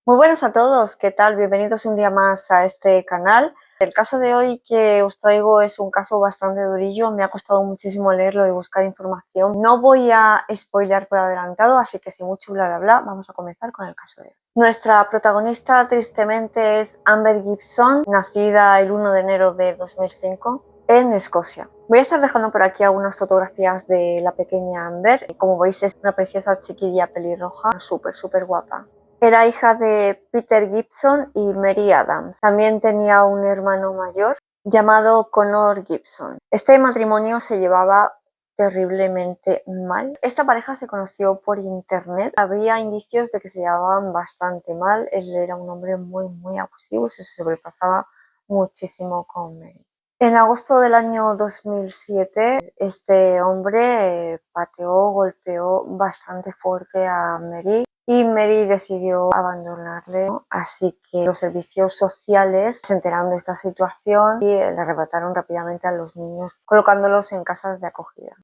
Muy buenas a todos, ¿qué tal? Bienvenidos un día más a este canal. El caso de hoy que os traigo es un caso bastante durillo, me ha costado muchísimo leerlo y buscar información. No voy a spoilear por adelantado, así que sin mucho bla bla bla, vamos a comenzar con el caso de hoy. Nuestra protagonista tristemente es Amber Gibson, nacida el 1 de enero de 2005 en Escocia. Voy a estar dejando por aquí algunas fotografías de la pequeña Amber. Como veis es una preciosa chiquilla pelirroja, súper guapa. Era hija de Peter Gibson y Mary Adams. También tenía un hermano mayor llamado Connor Gibson. Este matrimonio se llevaba terriblemente mal. Esta pareja se conoció por internet. Había indicios de que se llevaban bastante mal. Él era un hombre muy abusivo, se sobrepasaba muchísimo con Mary. En agosto del año 2007, este hombre golpeó bastante fuerte a Mary y Mary decidió abandonarle, ¿no? Así que los servicios sociales se enteraron de esta situación y le arrebataron rápidamente a los niños, colocándolos en casas de acogida.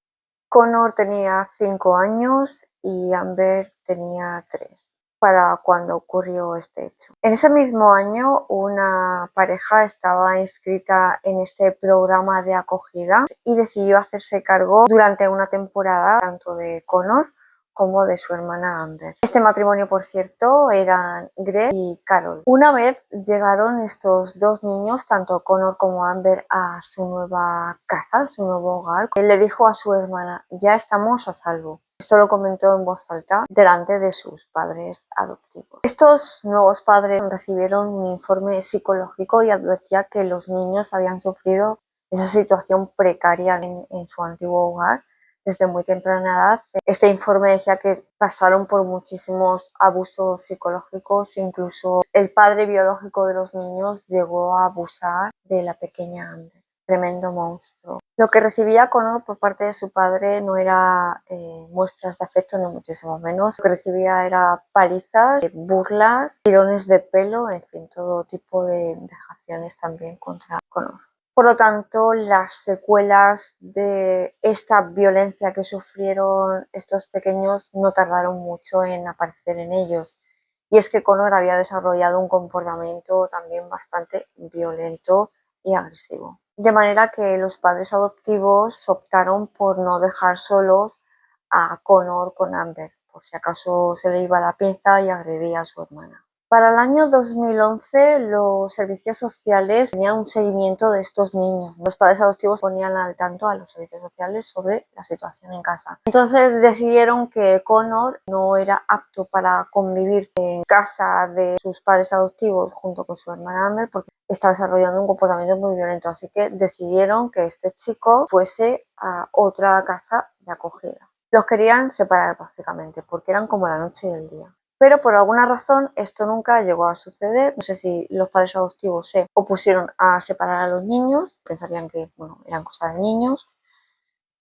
Connor tenía 5 años y Amber tenía 3 para cuando ocurrió este hecho. En ese mismo año, una pareja estaba inscrita en este programa de acogida y decidió hacerse cargo durante una temporada tanto de Connor como de su hermana Amber. Este matrimonio, por cierto, eran Greg y Carol. Una vez llegaron estos dos niños, tanto Connor como Amber, a su nueva casa, su nuevo hogar, él le dijo a su hermana: ya estamos a salvo. Esto lo comentó en voz alta delante de sus padres adoptivos. Estos nuevos padres recibieron un informe psicológico y advertía que los niños habían sufrido esa situación precaria en su antiguo hogar desde muy temprana edad. Este informe decía que pasaron por muchísimos abusos psicológicos, incluso el padre biológico de los niños llegó a abusar de la pequeña Amber. Tremendo monstruo. Lo que recibía Connor por parte de su padre no era muestras de afecto, ni muchísimo menos. Lo que recibía era palizas, burlas, tirones de pelo, en fin, todo tipo de vejaciones también contra Connor. Por lo tanto, las secuelas de esta violencia que sufrieron estos pequeños no tardaron mucho en aparecer en ellos. Y es que Connor había desarrollado un comportamiento también bastante violento y agresivo. De manera que los padres adoptivos optaron por no dejar solos a Connor con Amber, por si acaso se le iba la pinza y agredía a su hermana. Para el año 2011, los servicios sociales tenían un seguimiento de estos niños. Los padres adoptivos ponían al tanto a los servicios sociales sobre la situación en casa. Entonces decidieron que Connor no era apto para convivir en casa de sus padres adoptivos junto con su hermana Amber porque estaba desarrollando un comportamiento muy violento. Así que decidieron que este chico fuese a otra casa de acogida. Los querían separar básicamente porque eran como la noche y el día. Pero por alguna razón esto nunca llegó a suceder. No sé si los padres adoptivos se opusieron a separar a los niños, pensarían que eran cosas de niños.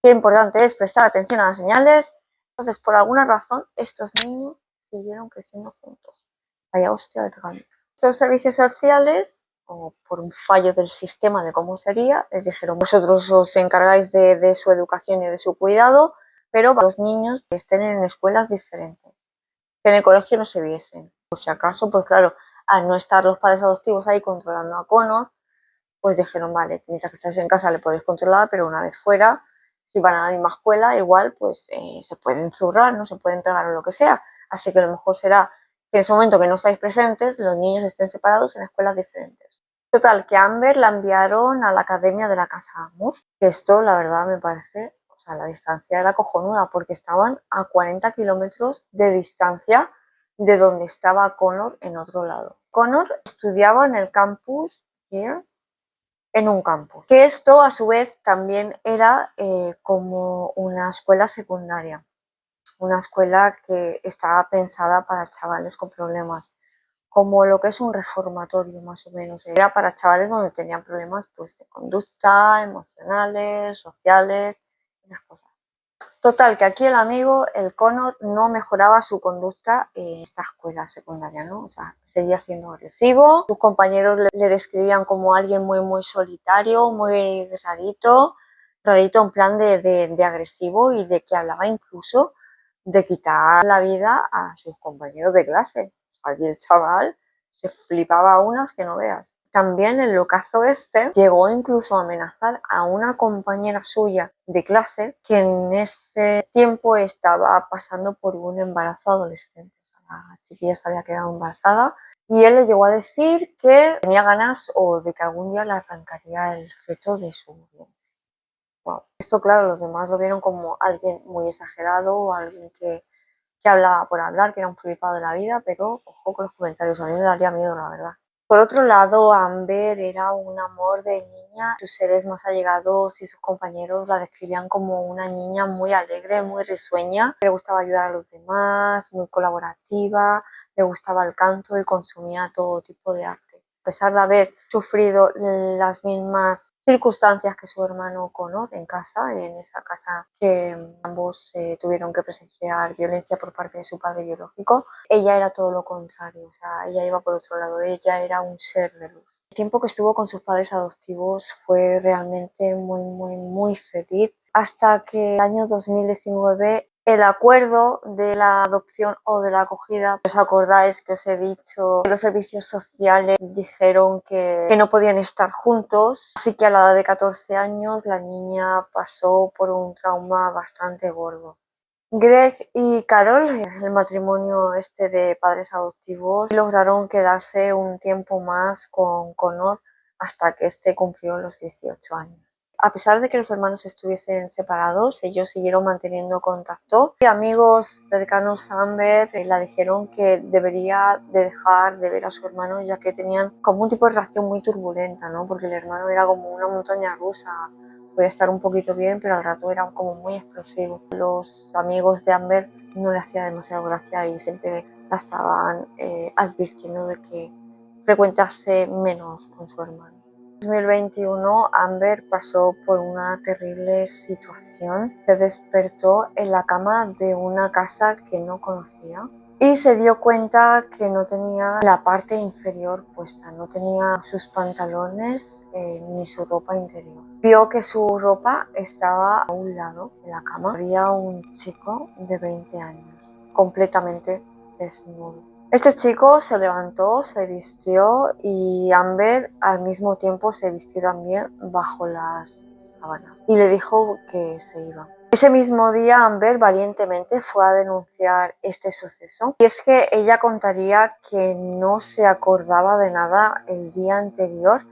Qué importante es prestar atención a las señales. Entonces, por alguna razón, estos niños siguieron creciendo juntos. Vaya hostia de regalo. Los servicios sociales, o por un fallo del sistema de cómo sería, les dijeron: vosotros os encargáis de su educación y de su cuidado, pero para los niños que estén en escuelas diferentes, que en el colegio no se viesen. Por si acaso, pues claro, al no estar los padres adoptivos ahí controlando a Connor, pues dijeron: vale, mientras que estáis en casa le podéis controlar, pero una vez fuera, si van a la misma escuela, igual pues se pueden zurrar, no se pueden pegar o lo que sea. Así que lo mejor será que en ese momento que no estáis presentes, los niños estén separados en escuelas diferentes. Total, que a Amber la enviaron a la academia de la Casa Amos, que esto la verdad me parece, o sea, la distancia era cojonuda porque estaban a 40 kilómetros de distancia de donde estaba Connor en otro lado. Connor estudiaba en el campus here, en un campus, que esto a su vez también era como una escuela secundaria, una escuela que estaba pensada para chavales con problemas, como lo que es un reformatorio más o menos. Era para chavales donde tenían problemas pues de conducta, emocionales, sociales, esas cosas. Total, que aquí el amigo, el Connor, no mejoraba su conducta en esta escuela secundaria, ¿no? O sea, seguía siendo agresivo. Sus compañeros le describían como alguien muy solitario, muy rarito en plan de agresivo, y de que hablaba incluso de quitar la vida a sus compañeros de clase. y el chaval se flipaba unas que no veas. También el locazo este llegó incluso a amenazar a una compañera suya de clase que en ese tiempo estaba pasando por un embarazo adolescente. O sea, la chiquilla se había quedado embarazada y él le llegó a decir que tenía ganas o de que algún día le arrancaría el feto de su vientre. Wow. Esto, claro, los demás lo vieron como alguien muy exagerado o alguien que hablaba por hablar, que era un flipado de la vida, pero ojo con los comentarios, a mí me daría miedo, la verdad. Por otro lado, Amber era un amor de niña. Sus seres más allegados y sus compañeros la describían como una niña muy alegre, muy risueña. Le gustaba ayudar a los demás, muy colaborativa, le gustaba el canto y consumía todo tipo de arte. A pesar de haber sufrido las mismas circunstancias que su hermano Connor en casa, en esa casa que ambos tuvieron que presenciar violencia por parte de su padre biológico, ella era todo lo contrario, o sea, ella iba por otro lado, ella era un ser de luz. El tiempo que estuvo con sus padres adoptivos fue realmente muy feliz, hasta que el año 2019 el acuerdo de la adopción o de la acogida, ¿os acordáis que os he dicho que los servicios sociales dijeron que no podían estar juntos? Así que a la edad de 14 años la niña pasó por un trauma bastante gordo. Greg y Carol, el matrimonio este de padres adoptivos, lograron quedarse un tiempo más con Connor hasta que este cumplió los 18 años. A pesar de que los hermanos estuviesen separados, ellos siguieron manteniendo contacto. Y amigos cercanos a Amber la dijeron que debería de dejar de ver a su hermano, ya que tenían como un tipo de relación muy turbulenta, ¿no? Porque el hermano era como una montaña rusa. Podía estar un poquito bien, pero al rato era como muy explosivo. Los amigos de Amber no le hacía demasiado gracia y siempre la estaban advirtiendo de que frecuentase menos con su hermano. En 2021 Amber pasó por una terrible situación. Se despertó en la cama de una casa que no conocía y se dio cuenta que no tenía la parte inferior puesta, no tenía sus pantalones ni su ropa interior. Vio que su ropa estaba a un lado de la cama. Había un chico de 20 años, completamente desnudo. Este chico se levantó, se vistió y Amber al mismo tiempo se vistió también bajo las sábanas y le dijo que se iba. Ese mismo día Amber valientemente fue a denunciar este suceso y es que ella contaría que no se acordaba de nada el día anterior.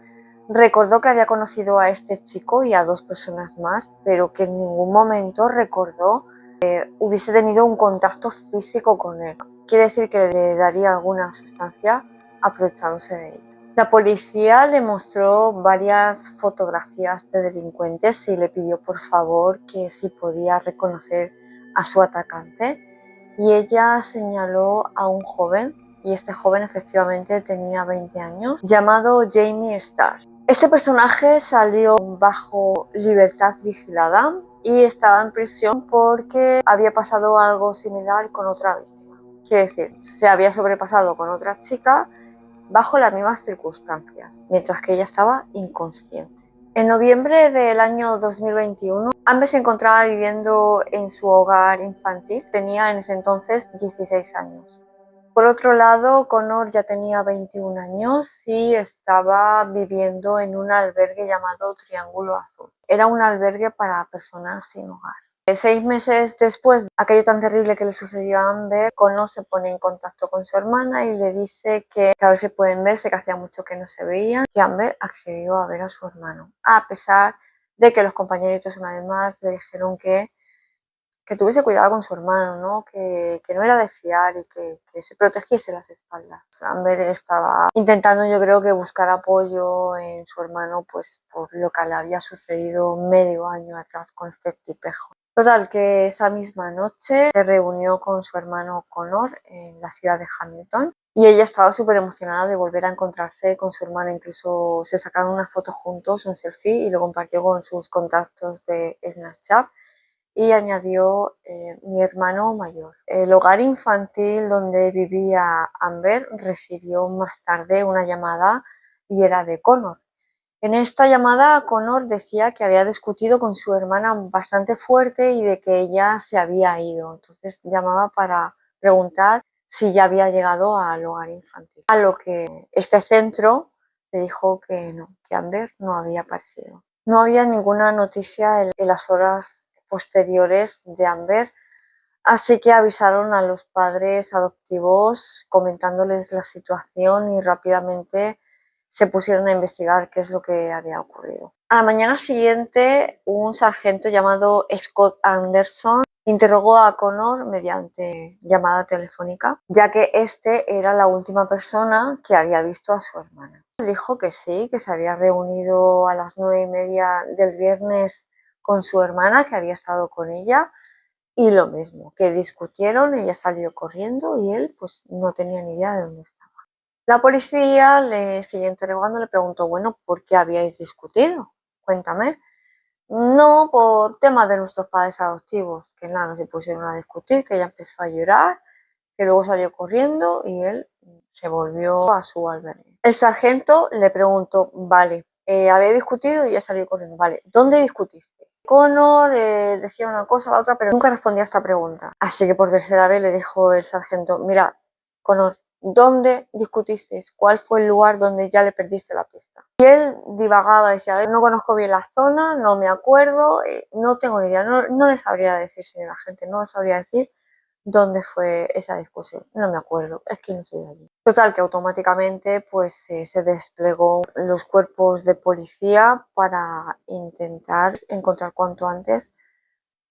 Recordó que había conocido a este chico y a dos personas más, pero que en ningún momento recordó que hubiese tenido un contacto físico con él. Quiere decir que le daría alguna sustancia aprovechándose de ella. La policía le mostró varias fotografías de delincuentes y le pidió por favor que si podía reconocer a su atacante. Y ella señaló a un joven, y este joven efectivamente tenía 20 años, llamado Jamie Starr. Este personaje salió bajo libertad vigilada y estaba en prisión porque había pasado algo similar con otra víctima. Quiere decir, se había sobrepasado con otra chica bajo las mismas circunstancias, mientras que ella estaba inconsciente. En noviembre del año 2021, Amber se encontraba viviendo en su hogar infantil. Tenía en ese entonces 16 años. Por otro lado, Connor ya tenía 21 años y estaba viviendo en un albergue llamado Triángulo Azul. Era un albergue para personas sin hogar. 6 meses después de aquello tan terrible que le sucedió a Amber, Connor se pone en contacto con su hermana y le dice que a ver si pueden verse, que hacía mucho que no se veían, que Amber accedió a ver a su hermano, a pesar de que los compañeritos una vez más le dijeron que tuviese cuidado con su hermano, ¿no? Que no era de fiar y que se protegiese las espaldas. Amber estaba intentando, yo creo, que buscar apoyo en su hermano, pues por lo que le había sucedido medio año atrás con este tipejo. Total, que esa misma noche se reunió con su hermano Connor en la ciudad de Hamilton y ella estaba súper emocionada de volver a encontrarse con su hermano. Incluso se sacaron una foto juntos, un selfie, y lo compartió con sus contactos de Snapchat. Y añadió mi hermano mayor. El hogar infantil donde vivía Amber recibió más tarde una llamada y era de Connor. En esta llamada Connor decía que había discutido con su hermana bastante fuerte y de que ella se había ido. Entonces llamaba para preguntar si ya había llegado al hogar infantil. A lo que este centro le dijo que no, que Amber no había aparecido. No había ninguna noticia en las horas posteriores de Amber, así que avisaron a los padres adoptivos comentándoles la situación y rápidamente se pusieron a investigar qué es lo que había ocurrido. A la mañana siguiente, un sargento llamado Scott Anderson interrogó a Connor mediante llamada telefónica, ya que este era la última persona que había visto a su hermana. Dijo que sí, que se había reunido a las 9:30 del viernes con su hermana, que había estado con ella, y lo mismo, que discutieron, ella salió corriendo y él pues no tenía ni idea de dónde estaba. La policía le siguió interrogando, le preguntó, bueno, ¿por qué habíais discutido? Cuéntame. No, por temas de nuestros padres adoptivos, que nada, se pusieron a discutir, que ella empezó a llorar, que luego salió corriendo y él se volvió a su albergue. El sargento le preguntó, vale, había discutido y ella salió corriendo, vale, ¿dónde discutiste? Connor decía una cosa a la otra, pero nunca respondía a esta pregunta. Así que por tercera vez le dijo el sargento, mira, Connor, ¿dónde discutisteis? ¿Cuál fue el lugar donde ya le perdiste la pista? Y él divagaba, decía, no conozco bien la zona, no me acuerdo, no tengo ni idea, no le sabría decir, señora gente, no le sabría decir dónde fue esa discusión. No me acuerdo, es que no soy de allí. Total, que automáticamente pues se desplegó los cuerpos de policía para intentar encontrar cuanto antes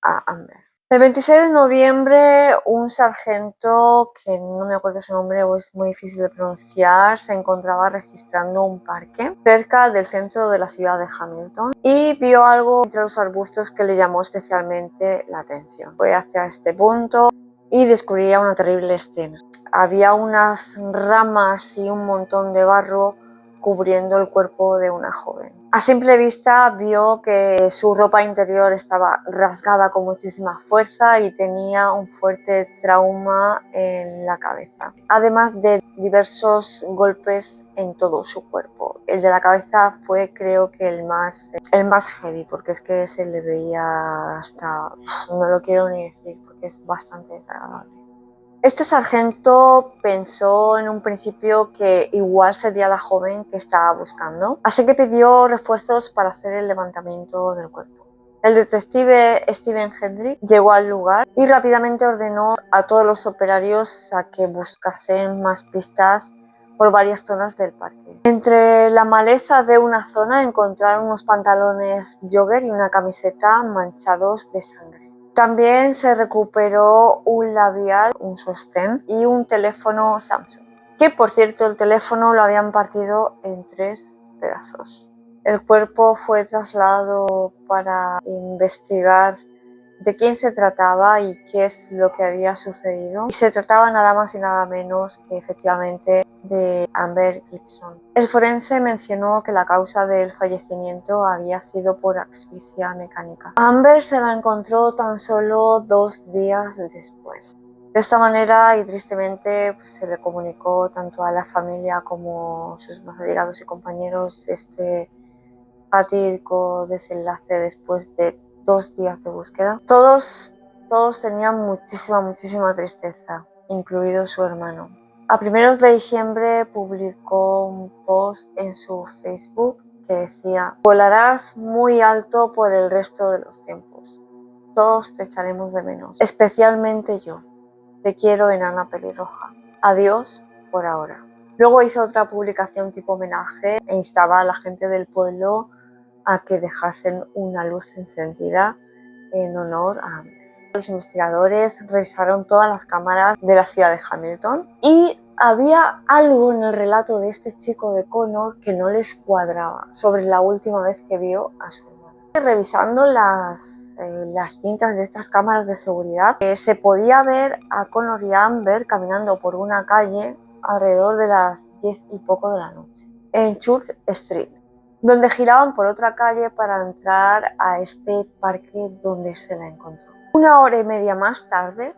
a Amber. El 26 de noviembre, un sargento, que no me acuerdo su nombre o es muy difícil de pronunciar, se encontraba registrando un parque cerca del centro de la ciudad de Hamilton y vio algo entre los arbustos que le llamó especialmente la atención. Fue hacia este punto y descubría una terrible escena. Había unas ramas y un montón de barro cubriendo el cuerpo de una joven. A simple vista vio que su ropa interior estaba rasgada con muchísima fuerza y tenía un fuerte trauma en la cabeza, además de diversos golpes en todo su cuerpo. El de la cabeza fue, creo que el más heavy, porque es que se le veía hasta, no lo quiero ni decir porque es bastante desagradable. Este sargento pensó en un principio que igual sería la joven que estaba buscando, así que pidió refuerzos para hacer el levantamiento del cuerpo. El detective Steven Hendrick llegó al lugar y rápidamente ordenó a todos los operarios a que buscasen más pistas por varias zonas del parque. Entre la maleza de una zona encontraron unos pantalones jogger y una camiseta manchados de sangre. También se recuperó un labial, un sostén y un teléfono Samsung, que por cierto el teléfono lo habían partido en 3 pedazos. El cuerpo fue trasladado para investigar de quién se trataba y qué es lo que había sucedido. Y se trataba nada más y nada menos que efectivamente de Amber Gibson. El forense mencionó que la causa del fallecimiento había sido por asfixia mecánica. Amber se la encontró tan solo 2 días después. De esta manera y tristemente pues, se le comunicó tanto a la familia como a sus más allegados y compañeros este fatídico desenlace después de 2 días de búsqueda. Todos tenían muchísima tristeza, incluido su hermano. A primeros de diciembre publicó un post en su Facebook que decía: volarás muy alto por el resto de los tiempos. Todos te echaremos de menos, especialmente yo. Te quiero, enana pelirroja. Adiós por ahora. Luego hizo otra publicación tipo homenaje e instaba a la gente del pueblo a que dejasen una luz encendida en honor a Amber. Los investigadores revisaron todas las cámaras de la ciudad de Hamilton y había algo en el relato de este chico de Connor que no les cuadraba sobre la última vez que vio a su hermana. Revisando las cintas de estas cámaras de seguridad, se podía ver a Connor y a Amber caminando por una calle alrededor de las 10 y poco de la noche, en Church Street, donde giraban por otra calle para entrar a este parque donde se la encontró. 1 hora y media más tarde,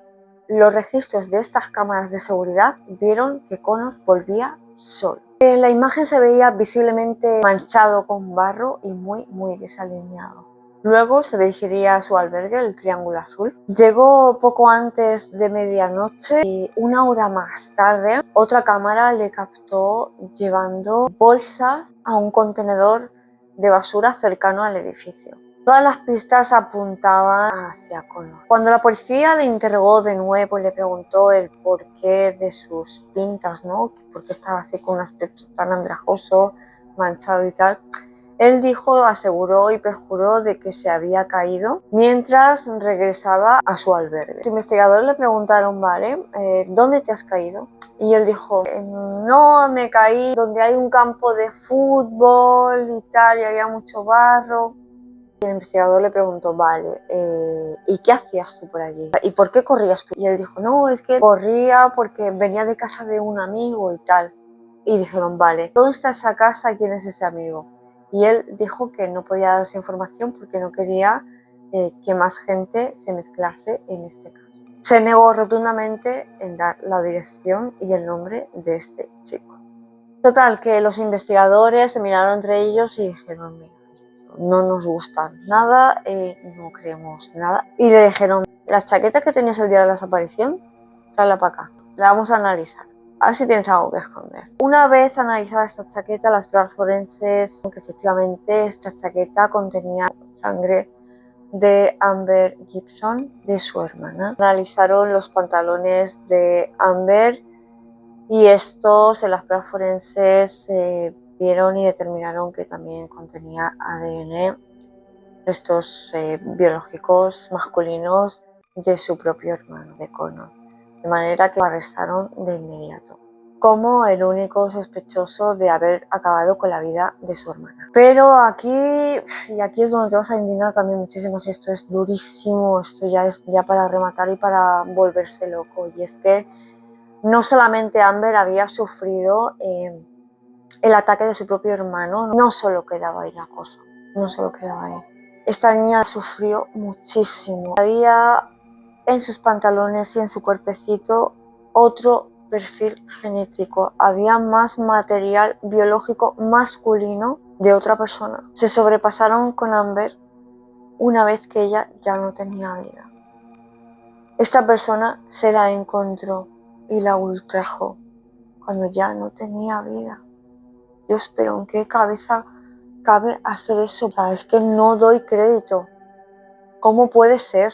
los registros de estas cámaras de seguridad vieron que Connor volvía solo. En la imagen se veía visiblemente manchado con barro y muy desalineado. Luego se dirigiría a su albergue, el Triángulo Azul. Llegó poco antes de medianoche y una hora más tarde otra cámara le captó llevando bolsas a un contenedor de basura cercano al edificio. Todas las pistas apuntaban hacia Connor. Cuando la policía le interrogó de nuevo y le preguntó el porqué de sus pintas, ¿no? ¿Por qué estaba así con un aspecto tan andrajoso, manchado y tal? Él dijo, aseguró y perjuró de que se había caído mientras regresaba a su albergue. Los investigadores le preguntaron, vale, ¿dónde te has caído? Y él dijo, no, me caí donde hay un campo de fútbol y tal, y había mucho barro. El investigador le preguntó, vale, ¿y qué hacías tú por allí? ¿Y por qué corrías tú? Y él dijo, no, es que corría porque venía de casa de un amigo y tal. Y dijeron, vale, ¿dónde está esa casa? ¿Quién es ese amigo? Y él dijo que no podía dar esa información porque no quería que más gente se mezclase en este caso. Se negó rotundamente en dar la dirección y el nombre de este chico. Total, que los investigadores se miraron entre ellos y dijeron, mira, no nos gusta nada, no creemos nada. Y le dijeron, la chaqueta que tenías el día de la desaparición, tráela para acá, la vamos a analizar. A ver si tienes algo que esconder. Una vez analizada esta chaqueta, las pruebas forenses, que efectivamente esta chaqueta contenía sangre de Amber Gibson, de su hermana. Analizaron los pantalones de Amber y estos en las pruebas forenses vieron y determinaron que también contenía ADN, restos biológicos masculinos de su propio hermano, de Connor. De manera que lo arrestaron de inmediato como el único sospechoso de haber acabado con la vida de su hermana. Pero aquí es donde te vas a indignar también muchísimo, si esto es durísimo, esto ya es para rematar y para volverse loco. Y es que no solamente Amber había sufrido el ataque de su propio hermano, no solo quedaba ahí la cosa, no solo quedaba ahí. Esta niña sufrió muchísimo. Había en sus pantalones y en su cuerpecito otro perfil genético. Había más material biológico masculino de otra persona. Se sobrepasaron con Amber una vez que ella ya no tenía vida. Esta persona se la encontró y la ultrajó cuando ya no tenía vida. Dios, pero ¿en qué cabeza cabe hacer eso? O sea, es que no doy crédito. ¿Cómo puede ser?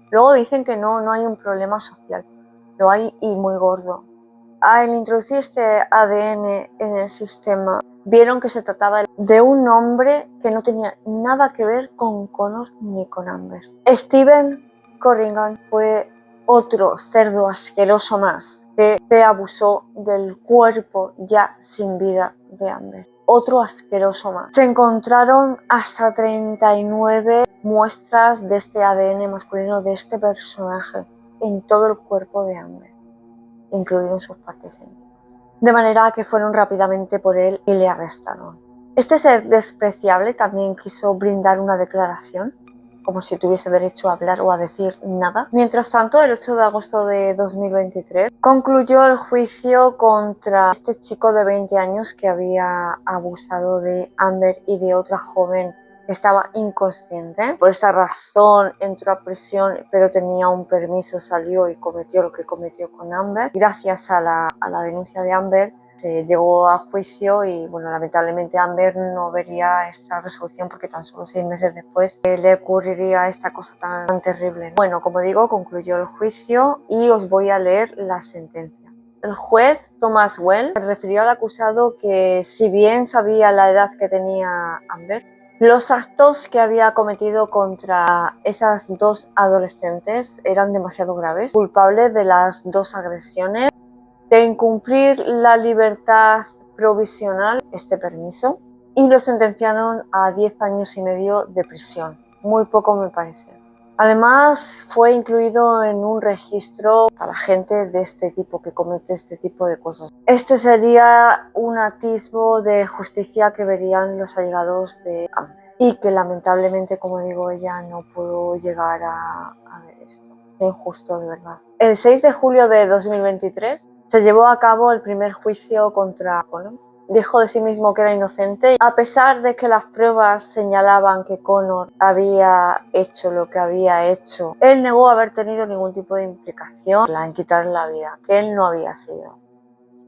Luego dicen que no hay un problema social. Lo hay y muy gordo. Al introducir este ADN en el sistema, vieron que se trataba de un hombre que no tenía nada que ver con Connor ni con Amber. Steven Corrigan fue otro cerdo asqueroso más que abusó del cuerpo ya sin vida de Amber. Otro asqueroso más. Se encontraron hasta 39 muestras de este ADN masculino de este personaje en todo el cuerpo de Amber, incluido en sus partes íntimas. De manera que fueron rápidamente por él y le arrestaron. Este ser despreciable también quiso brindar una declaración, como si tuviese derecho a hablar o a decir nada. Mientras tanto, el 8 de agosto de 2023 concluyó el juicio contra este chico de 20 años que había abusado de Amber y de otra joven que estaba inconsciente. Por esta razón entró a prisión, pero tenía un permiso, salió y cometió lo que cometió con Amber. Gracias a la denuncia de Amber se llegó a juicio y bueno, lamentablemente Amber no vería esta resolución porque tan solo 6 meses después le ocurriría esta cosa tan terrible. Bueno, como digo, concluyó el juicio y os voy a leer la sentencia. El juez Thomas Well refirió al acusado que, si bien sabía la edad que tenía Amber, los actos que había cometido contra esas dos adolescentes eran demasiado graves, culpable de las dos agresiones, de incumplir la libertad provisional, este permiso, y lo sentenciaron a 10 años y medio de prisión. Muy poco me parece. Además, fue incluido en un registro para gente de este tipo, que comete este tipo de cosas. Este sería un atisbo de justicia que verían los allegados de Amber y que lamentablemente, como digo, ella no pudo llegar a ver esto. Es injusto, de verdad. El 6 de julio de 2023 se llevó a cabo el primer juicio contra Connor dijo de sí mismo que era inocente. A pesar de que las pruebas señalaban que Connor había hecho lo que había hecho, él negó haber tenido ningún tipo de implicación en quitarle la vida, que él no había sido.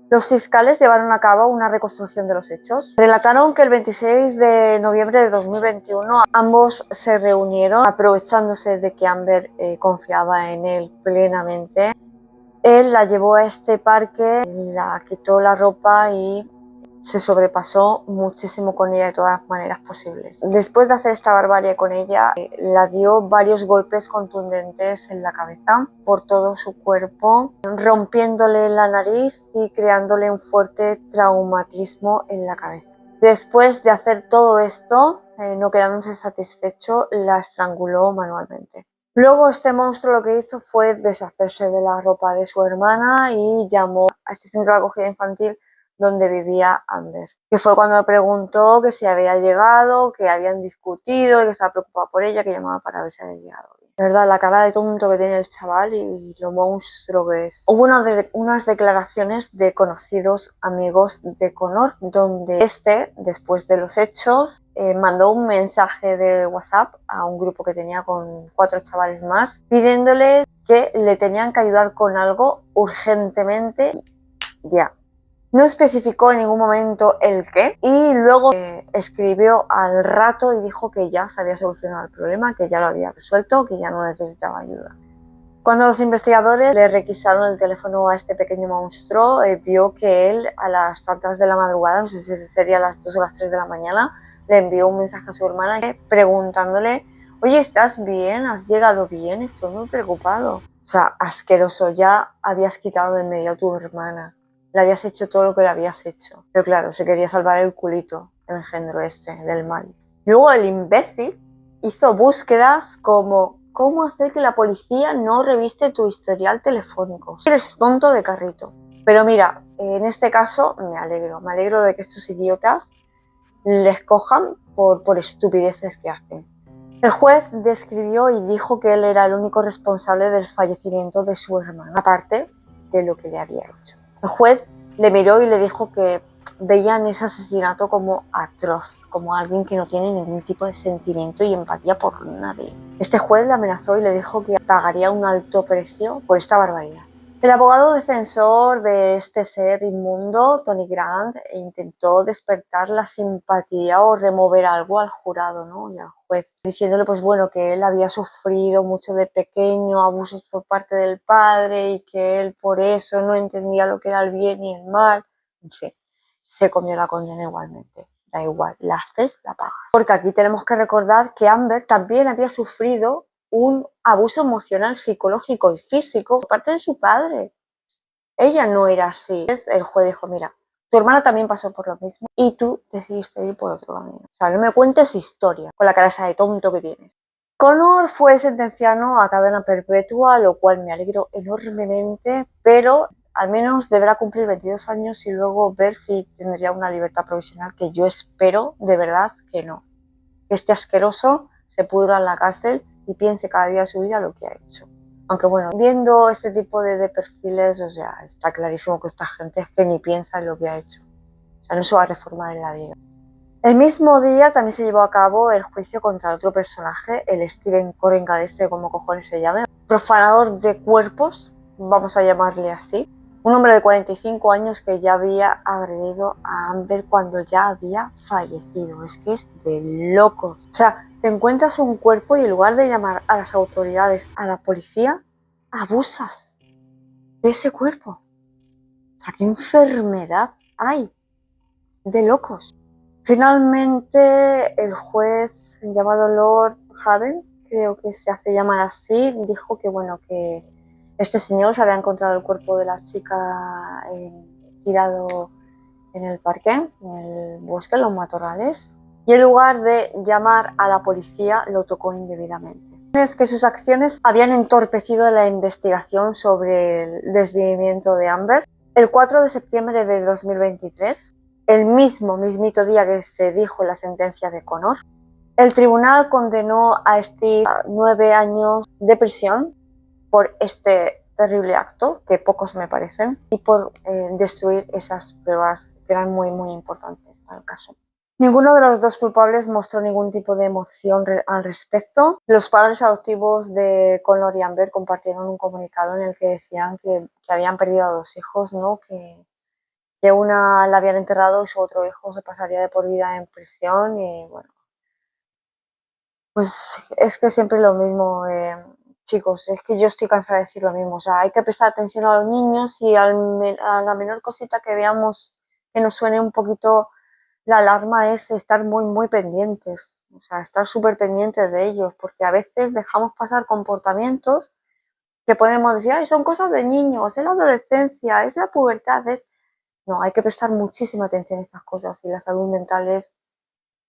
Los fiscales llevaron a cabo una reconstrucción de los hechos. Relataron que el 26 de noviembre de 2021 ambos se reunieron aprovechándose de que Amber confiaba en él plenamente. Él la llevó a este parque, la quitó la ropa y se sobrepasó muchísimo con ella de todas las maneras posibles. Después de hacer esta barbarie con ella, la dio varios golpes contundentes en la cabeza por todo su cuerpo, rompiéndole la nariz y creándole un fuerte traumatismo en la cabeza. Después de hacer todo esto, no quedándose satisfecho, la estranguló manualmente. Luego este monstruo lo que hizo fue deshacerse de la ropa de su hermana y llamó a este centro de acogida infantil donde vivía Amber, que fue cuando le preguntó que si había llegado, que habían discutido, que estaba preocupada por ella, que llamaba para ver si había llegado. De verdad, la cara de tonto que tiene el chaval y lo monstruo que es. Hubo unas declaraciones de conocidos amigos de Connor, donde después de los hechos, mandó un mensaje de WhatsApp a un grupo que tenía con 4 chavales más, pidiéndoles que le tenían que ayudar con algo urgentemente ya. No especificó en ningún momento el qué y luego escribió al rato y dijo que ya se había solucionado el problema, que ya lo había resuelto, que ya no necesitaba ayuda. Cuando los investigadores le requisaron el teléfono a este pequeño monstruo, vio que él a las tantas de la madrugada, no sé si sería a las 2 o las 3 de la mañana, le envió un mensaje a su hermana preguntándole: oye, ¿estás bien? ¿Has llegado bien? Estoy muy preocupado. O sea, asqueroso, ya habías quitado de en medio a tu hermana. Le habías hecho todo lo que le habías hecho. Pero claro, se quería salvar el culito, el engendro del mal. Luego el imbécil hizo búsquedas como cómo hacer que la policía no reviste tu historial telefónico. Eres tonto de carrito. Pero mira, en este caso me alegro de que estos idiotas les cojan por estupideces que hacen. El juez describió y dijo que él era el único responsable del fallecimiento de su hermana, aparte de lo que le había hecho. El juez le miró y le dijo que veían ese asesinato como atroz, como alguien que no tiene ningún tipo de sentimiento y empatía por nadie. Este juez le amenazó y le dijo que pagaría un alto precio por esta barbaridad. El abogado defensor de este ser inmundo, Tony Grant, intentó despertar la simpatía o remover algo al jurado, ¿no? Y al juez, diciéndole pues bueno, que él había sufrido mucho de pequeño abusos por parte del padre y que él por eso no entendía lo que era el bien y el mal. En fin, se comió la condena igualmente. Da igual, la haces, la pagas. Porque aquí tenemos que recordar que Amber también había sufrido un abuso emocional, psicológico y físico por parte de su padre. Ella no era así. El juez dijo: mira, tu hermana también pasó por lo mismo y tú decidiste ir por otro camino. O sea, no me cuentes historia con la cara esa de tonto que tienes. Connor fue sentenciado a cadena perpetua, lo cual me alegro enormemente, pero al menos deberá cumplir 22 años y luego ver si tendría una libertad provisional, que yo espero de verdad que no. Que este asqueroso se pudra en la cárcel y piense cada día de su vida lo que ha hecho. Aunque bueno, viendo este tipo de perfiles, o sea, está clarísimo que esta gente es que ni piensa en lo que ha hecho. O sea, no se va a reformar en la vida. El mismo día también se llevó a cabo el juicio contra otro personaje, el Steven Corringal, como cojones se llame, profanador de cuerpos, vamos a llamarle así. Un hombre de 45 años que ya había agredido a Amber cuando ya había fallecido. Es que es de locos. O sea, te encuentras un cuerpo y en lugar de llamar a las autoridades, a la policía, abusas de ese cuerpo. O sea, ¿qué enfermedad hay? De locos. Finalmente, el juez llamado Lord Haven, creo que se hace llamar así, dijo que bueno, que este señor se había encontrado el cuerpo de la chica tirado en el parque, en el bosque, en los matorrales, y en lugar de llamar a la policía lo tocó indebidamente. Es que sus acciones habían entorpecido la investigación sobre el desvivimiento de Amber. El 4 de septiembre de 2023, el mismito día que se dijo la sentencia de Connor, el tribunal condenó a Steve a 9 años de prisión por este terrible acto, que pocos me parecen, y por destruir esas pruebas que eran muy importantes para el caso. Ninguno de los dos culpables mostró ningún tipo de emoción al respecto. Los padres adoptivos de Conor y Amber compartieron un comunicado en el que decían que habían perdido a dos hijos, ¿no? Que una la habían enterrado y su otro hijo se pasaría de por vida en prisión y bueno, pues es que siempre lo mismo, chicos, es que yo estoy cansada de decir lo mismo, o sea, hay que prestar atención a los niños y a la menor cosita que veamos que nos suene un poquito la alarma es estar muy pendientes, o sea, estar súper pendientes de ellos, porque a veces dejamos pasar comportamientos que podemos decir, ay, son cosas de niños, es la adolescencia, es la pubertad, es... No, hay que prestar muchísima atención a estas cosas y la salud mental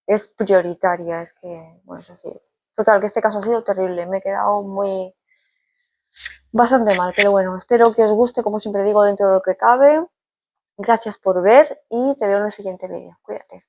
es prioritaria, es que, bueno, es así. Total, que este caso ha sido terrible, me he quedado bastante mal, pero bueno, espero que os guste, como siempre digo, dentro de lo que cabe. Gracias por ver y te veo en el siguiente vídeo. Cuídate.